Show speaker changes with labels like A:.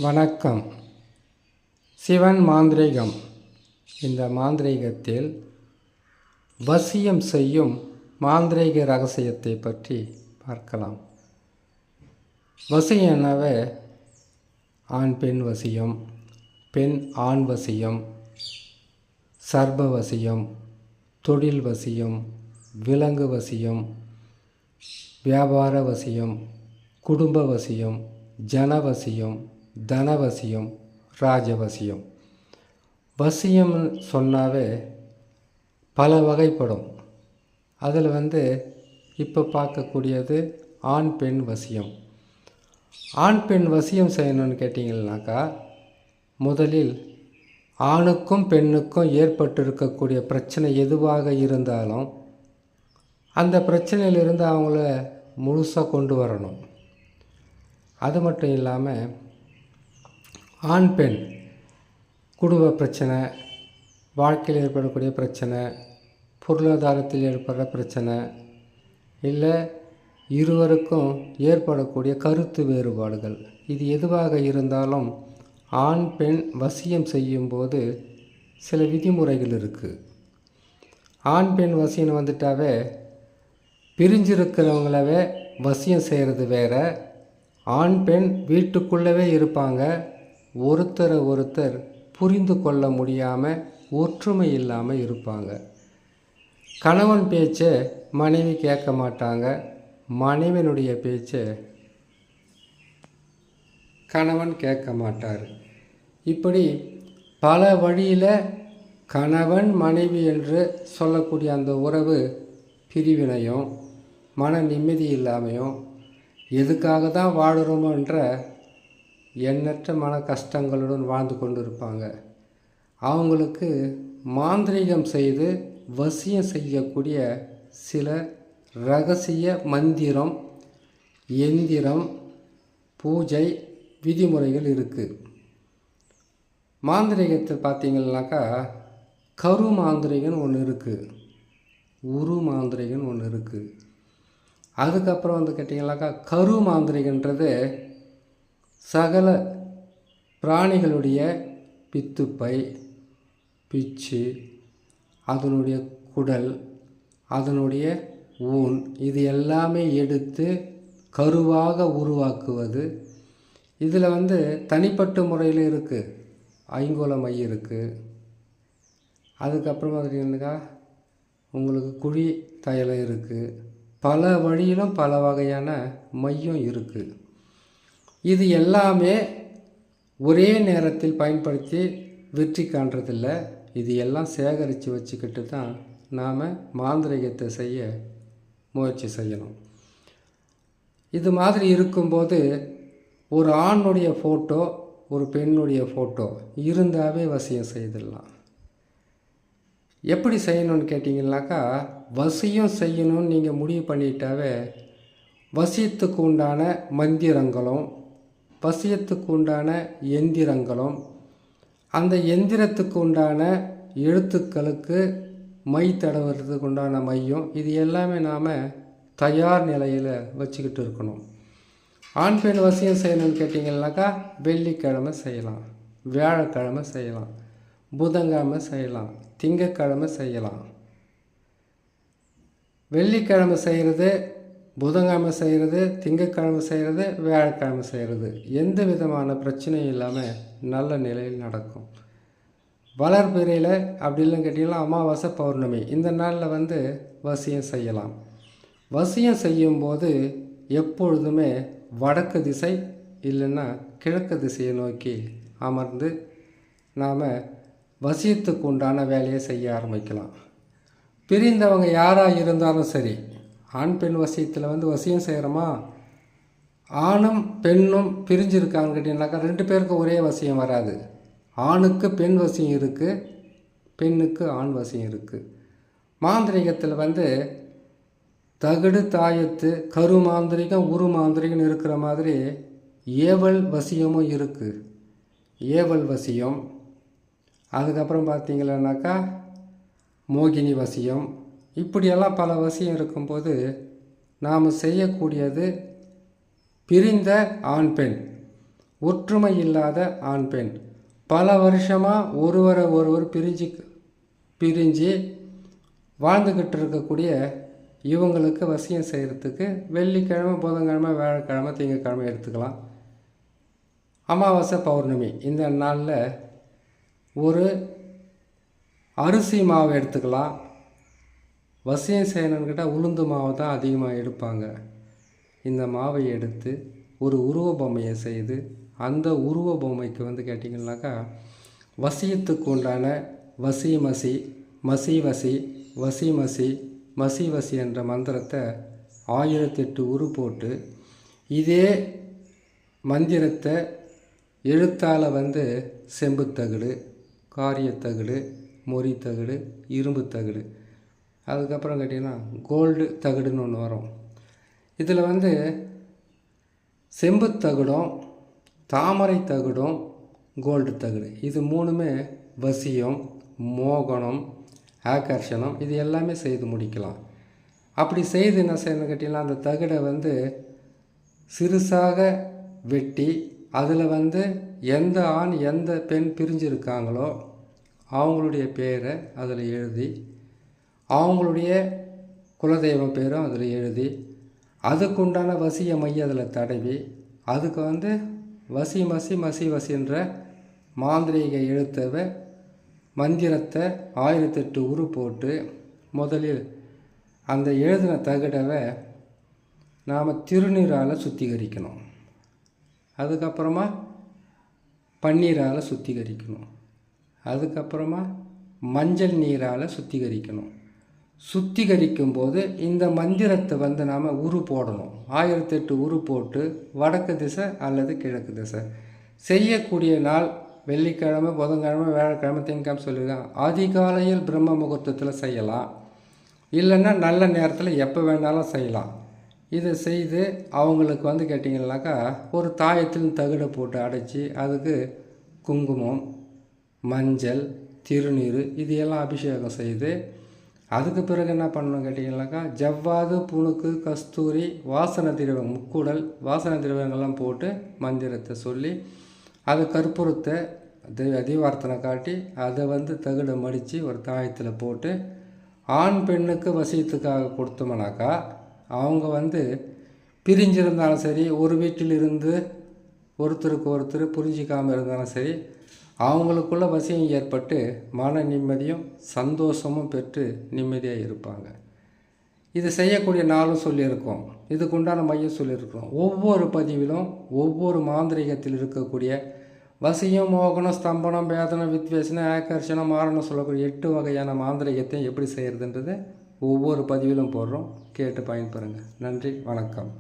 A: வணக்கம். சிவன் மாந்திரீகம். இந்த மாந்திரீகத்தில் வசியம் செய்யும் மாந்திரீக ரகசியத்தை பற்றி பார்க்கலாம். வசியம் என்னவே ஆண் பெண் வசியம், பெண் ஆண் வசியம், சர்ப வசியம், தொழில் வசியம், விலங்கு வசியம், வியாபார வசியம், குடும்ப வசியம், ஜனவசியம், தனவசியம், ராஜவசியம். வசியம் சொன்னாவே பல வகைப்படும். அதில் இப்போ பார்க்கக்கூடியது ஆண் பெண் வசியம். ஆண் பெண் வசியம் செய்யணும்னு கேட்டிங்கன்னாக்கா, முதலில் ஆணுக்கும் பெண்ணுக்கும் ஏற்பட்டிருக்கக்கூடிய பிரச்சனை எதுவாக இருந்தாலும் அந்த பிரச்சனையிலிருந்து அவங்கள முழுசாக கொண்டு வரணும். அது மட்டும் இல்லாமல் ஆண் பெண் குடும்ப பிரச்சனை, வாழ்க்கையில் ஏற்படக்கூடிய பிரச்சனை, பொருளாதாரத்தில் ஏற்படுற பிரச்சனை, இல்லை இருவருக்கும் ஏற்படக்கூடிய கருத்து வேறுபாடுகள், இது எதுவாக இருந்தாலும் ஆண் பெண் வசியம் செய்யும்போது சில விதிமுறைகள் இருக்குது. ஆண் பெண் வசியம் வந்துட்டாவே பிரிஞ்சிருக்கிறவங்களவே வசியம் செய்கிறது வேற. ஆண் பெண் வீட்டுக்குள்ளவே இருப்பாங்க, ஒருத்தரை ஒருத்தர் புரிந்து கொள்ள முடியாமல் ஒற்றுமை இல்லாமல் இருப்பாங்க. கணவன் பேச்சை மனைவி கேட்க மாட்டாங்க, மனைவினுடைய பேச்சை கணவன் கேட்க மாட்டார். இப்படி பல வழியில் கணவன் மனைவி என்று சொல்லக்கூடிய அந்த உறவு பிரிவினையும் மன நிம்மதி இல்லாமையும், எதுக்காக தான் வாழுறோமோன்ற எண்ணற்ற மன கஷ்டங்களுடன் வாழ்ந்து கொண்டு இருப்பாங்க. அவங்களுக்கு மாந்திரீகம் செய்து வசியம் செய்யக்கூடிய சில இரகசிய மந்திரம், எந்திரம், பூஜை விதிமுறைகள் இருக்குது. மாந்திரீகத்தில் பார்த்திங்கன்னாக்கா கரு மாந்திரிகன் ஒன்று இருக்குது, உரு மாந்திரிகன் ஒன்று இருக்குது. அதுக்கப்புறம் கேட்டிங்கனாக்கா கரு மாந்திரிகன்றது சகல பிராணிகளுடைய பித்துப்பை, பிச்சு, அதனுடைய குடல், அதனுடைய ஊன், இது எல்லாமே எடுத்து கருவாக உருவாக்குவது. இதில் தனிப்பட்ட முறையில் இருக்குது. ஐங்கோல மை இருக்குது. அதுக்கப்புறம் பார்த்திங்கன்னாக்கா உங்களுக்கு குழி தைலம் இருக்குது. பல வழியிலும் பல வகையான மையம் இருக்குது. இது எல்லாமே ஒரே நேரத்தில் பயன்படுத்தி வெற்றி காண்றதில்ல. இது எல்லாம் சேகரித்து வச்சுக்கிட்டு தான் நாம் மாந்திரீகத்தை செய்ய முயற்சி செய்யணும். இது மாதிரி இருக்கும்போது ஒரு ஆணுடைய ஃபோட்டோ, ஒரு பெண்ணுடைய ஃபோட்டோ இருந்தாவே வசியம் செய்திடலாம். எப்படி செய்யணும்னு கேட்டிங்கன்னாக்கா, வசியம் செய்யணும்னு நீங்கள் முடிவு பண்ணிட்டாவே வசியத்துக்கு உண்டான மந்திரங்களும், வசியத்துக்கு உண்டான எந்திரங்களும், அந்த எந்திரத்துக்கு உண்டான எழுத்துக்களுக்கு மை தடவுறதுக்கு உண்டான மையம், இது எல்லாமே நாம் தயார் நிலையில் வச்சுக்கிட்டு இருக்கணும். ஆண் பெண் வசியம் செய்யணும்னு கேட்டிங்கன்னாக்கா வெள்ளிக்கிழமை செய்யலாம், வியாழக்கிழமை செய்யலாம், புதன்கிழமை செய்யலாம், திங்கக்கிழமை செய்யலாம். வெள்ளிக்கிழமை செய்கிறது, புதன்கிழமை செய்கிறது, திங்கக்கிழமை செய்கிறது, வியாழக்கிழமை செய்கிறது, எந்த விதமான பிரச்சனையும் இல்லாமல் நல்ல நிலையில் நடக்கும். வளர்பிறையில் அப்படி இல்லைன்னு கேட்டிங்கன்னா அமாவாசை, பௌர்ணமி, இந்த நாளில் வசியம் செய்யலாம். வசியம் செய்யும்போது எப்பொழுதுமே வடக்கு திசை இல்லைன்னா கிழக்கு திசையை நோக்கி அமர்ந்து நாம் வசியத்துக்கு உண்டான வேலையை செய்ய ஆரம்பிக்கலாம். பிரிந்தவங்க யாராக இருந்தாலும் சரி, ஆண் பெண் வசியத்தில் வசியம் செய்கிறோமா, ஆணும் பெண்ணும் பிரிஞ்சிருக்காங்கன்னு கேட்டிங்கனாக்கா 2 பேருக்கும் ஒரே வசியம் வராது. ஆணுக்கு பெண் வசியம் இருக்குது, பெண்ணுக்கு ஆண் வசியம் இருக்குது. மாந்திரீகத்தில் தகடு தாயத்து, கரு மாந்திரிகம், உரு மாந்திரிகம் இருக்கிற மாதிரி ஏவல் வசியமும் இருக்குது. ஏவல் வசியம், அதுக்கப்புறம் பார்த்திங்கன்னாக்கா மோகினி வசியம், இப்படியெல்லாம் பல வசியம் இருக்கும்போது நாம் செய்யக்கூடியது பிரிந்த ஆண் பெண் ஒற்றுமை இல்லாத ஆண் பெண், பல வருஷமாக ஒருவரை ஒருவர் பிரிஞ்சு வாழ்ந்துக்கிட்டு இருக்கக்கூடிய இவங்களுக்கு வசியம் செய்கிறதுக்கு வெள்ளிக்கிழமை, புதன்கிழமை, வியாழக்கிழமை, திங்கக்கிழமை எடுத்துக்கலாம். அமாவாசை, பௌர்ணமி இந்த நாளில் ஒரு அரிசி மாவு எடுத்துக்கலாம். வசியம் செய்யணுன்னு கேட்டால் உளுந்து மாவு தான் அதிகமாக எடுப்பாங்க. இந்த மாவை எடுத்து ஒரு உருவ பொம்மையை செய்து அந்த உருவ பொம்மைக்கு கேட்டிங்கன்னாக்கா வசியத்துக்கு உண்டான வசி மசி, மசி வசி, வசி மசி, மசி வசி என்ற மந்திரத்தை 1008 உரு போட்டு இதே மந்திரத்தை எழுத்தால் செம்புத்தகடு, காரியத்தகடு, மொரித்தகடு, இரும்பு தகடு, அதுக்கப்புறம் கேட்டிங்கன்னா கோல்டு தகடுன்னு ஒன்று வரும். இதில் செம்புத்தகடும் தாமரை தகடும் கோல்டு தகடு இது மூணுமே வசியம், மோகனம், ஆகர்ஷணம் இது எல்லாமே செய்து முடிக்கலாம். அப்படி செய்து என்ன செய்யணும்னு கேட்டிங்கன்னா அந்த தகடை சிறுசாக வெட்டி அதில் எந்த ஆண் எந்த பெண் பிரிஞ்சிருக்காங்களோ அவங்களுடைய பேரை அதில் எழுதி அவங்களுடைய குலதெய்வம் பேரும் அதில் எழுதி அதுக்குண்டான வசிய மைய அதில் தடவி அதுக்கு வசி மசி, மசி வசின்ற மாந்திரீக எழுத்தவை மந்திரத்தை 1008 உரு போட்டு முதலில் அந்த எழுதின தகடவை நாம் திருநீரால் சுத்திகரிக்கணும். அதுக்கப்புறமா பன்னீரால் சுத்திகரிக்கணும். அதுக்கப்புறமா மஞ்சள் நீரால் சுத்திகரிக்கணும். சுத்திகரிக்கும் போது இந்த மந்திரத்தை நாம் உரு போடணும். 1008 உரு போட்டு வடக்கு திசை அல்லது கிழக்கு திசை. செய்யக்கூடிய நாள் வெள்ளிக்கிழமை, புதன்கிழமை, வியாழக்கிழமை, திங்கக்கிழமை சொல்லியிருக்காங்க. அதிகாலையில் பிரம்ம முகூர்த்தத்தில் செய்யலாம், இல்லைன்னா நல்ல நேரத்தில் எப்போ வேணாலும் செய்யலாம். இதை செய்து அவங்களுக்கு கேட்டிங்கன்னாக்கா ஒரு தாயத்தில் தகடை போட்டு அடைச்சி அதுக்கு குங்குமம், மஞ்சள், திருநீர் இது எல்லாம் அபிஷேகம் செய்து அதுக்கு பிறகு என்ன பண்ணணும் கேட்டிங்கன்னாக்கா ஜவ்வாது, புணுக்கு, கஸ்தூரி, வாசனை திரவியம், முக்குடல் வாசனை திரவியங்கள்லாம் போட்டு மந்திரத்தை சொல்லி அது கற்பூரத்தை தீவார்த்தனை காட்டி அதை தகடை மடித்து ஒரு தாயத்தில் போட்டு ஆண் பெண்ணுக்கு வசியத்துக்காக கொடுத்தோம்னாக்கா அவங்க பிரிஞ்சிருந்தாலும் சரி, ஒரு வீட்டிலிருந்து ஒருத்தருக்கு ஒருத்தர் புரிஞ்சிக்காமல் இருந்தாலும் சரி, அவங்களுக்குள்ள வசியம் ஏற்பட்டு மன நிம்மதியும் சந்தோஷமும் பெற்று நிம்மதியாக இருப்பாங்க. இது செய்யக்கூடிய நாளும் சொல்லியிருக்கோம், இதுக்குண்டான மையம் சொல்லியிருக்கிறோம். ஒவ்வொரு பதிவிலும் ஒவ்வொரு மாந்திரிகத்தில் இருக்கக்கூடிய வசியம், மோகனம், ஸ்தம்பனம், வேதனம், வித்வேஷனம், ஆகர்ஷணம், மாரணம் சொல்லக்கூடிய 8 வகையான மாந்திரிகத்தை எப்படி செய்கிறதுன்றது ஒவ்வொரு பதிவிலும் போடுறோம். கேட்டு பயன்பெறுங்க. நன்றி, வணக்கம்.